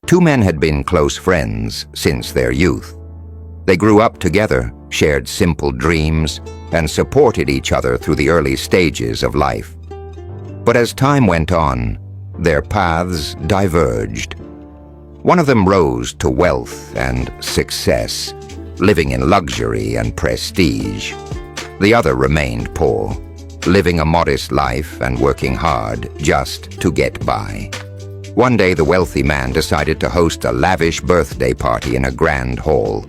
Two men had been close friends since their youth. They grew up together, shared simple dreams, and supported each other through the early stages of life. But as time went on, their paths diverged. One of them rose to wealth and success, living in luxury and prestige. The other remained poor, living a modest life and working hard just to get by. One day, the wealthy man decided to host a lavish birthday party in a grand hall.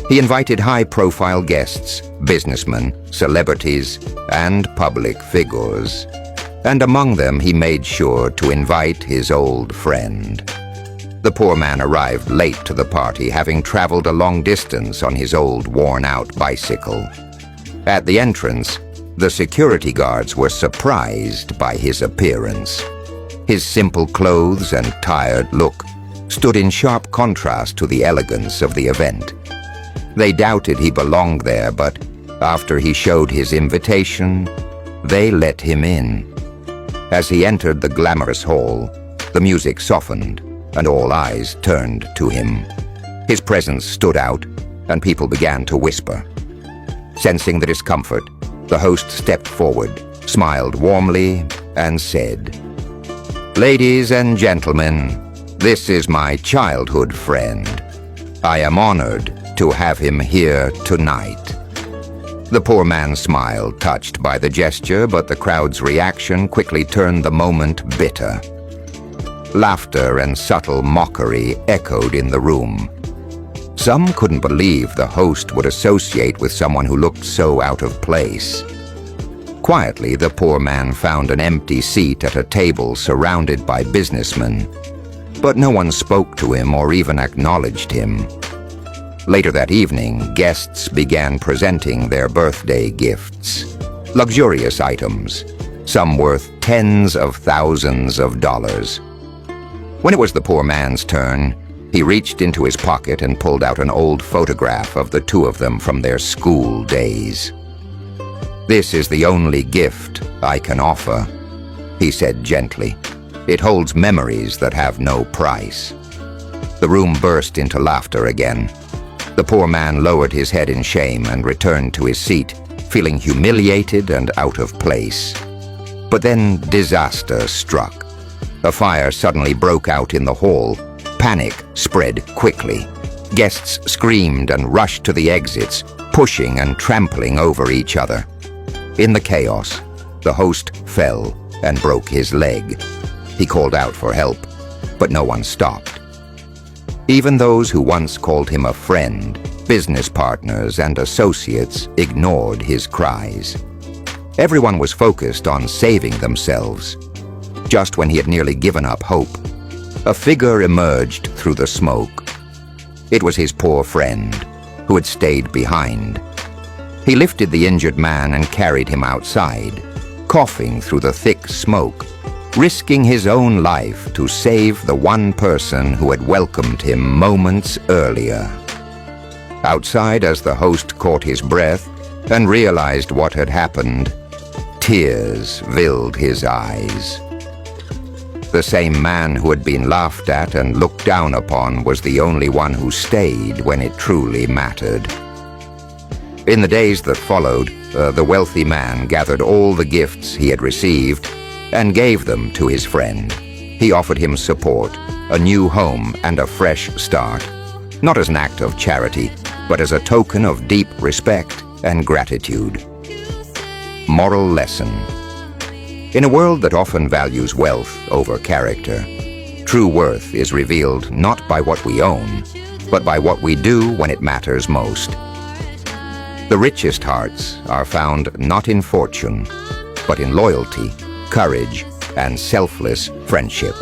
He invited high-profile guests, businessmen, celebrities, and public figures. And among them, he made sure to invite his old friend. The poor man arrived late to the party, having traveled a long distance on his old, worn-out bicycle. At the entrance, the security guards were surprised by his appearance. His simple clothes and tired look stood in sharp contrast to the elegance of the event. They doubted he belonged there, but after he showed his invitation, they let him in. As he entered the glamorous hall, the music softened, and all eyes turned to him. His presence stood out, and people began to whisper. Sensing the discomfort, the host stepped forward, smiled warmly, and said, "Ladies and gentlemen, this is my childhood friend. I am honored to have him here tonight." The poor man smiled, touched by the gesture, but the crowd's reaction quickly turned the moment bitter. Laughter and subtle mockery echoed in the room. Some couldn't believe the host would associate with someone who looked so out of place. Quietly, the poor man found an empty seat at a table surrounded by businessmen, but no one spoke to him or even acknowledged him. Later that evening, guests began presenting their birthday gifts. Luxurious items, some worth tens of thousands of dollars. When it was the poor man's turn, he reached into his pocket and pulled out an old photograph of the two of them from their school days. "This is the only gift I can offer," he said gently. "It holds memories that have no price." The room burst into laughter again. The poor man lowered his head in shame and returned to his seat, feeling humiliated and out of place. But then disaster struck. A fire suddenly broke out in the hall. Panic spread quickly. Guests screamed and rushed to the exits, pushing and trampling over each other. In the chaos, the host fell and broke his leg. He called out for help, but no one stopped. Even those who once called him a friend, business partners and associates ignored his cries. Everyone was focused on saving themselves. Just when he had nearly given up hope, a figure emerged through the smoke. It was his poor friend, who had stayed behind. He lifted the injured man and carried him outside, coughing through the thick smoke, risking his own life to save the one person who had welcomed him moments earlier. Outside, as the host caught his breath and realized what had happened, tears filled his eyes. The same man who had been laughed at and looked down upon was the only one who stayed when it truly mattered. In the days that followed, the wealthy man gathered all the gifts he had received and gave them to his friend. He offered him support, a new home, and a fresh start, not as an act of charity, but as a token of deep respect and gratitude. Moral lesson. In a world that often values wealth over character, true worth is revealed not by what we own, but by what we do when it matters most. The richest hearts are found not in fortune, but in loyalty, courage, and selfless friendship.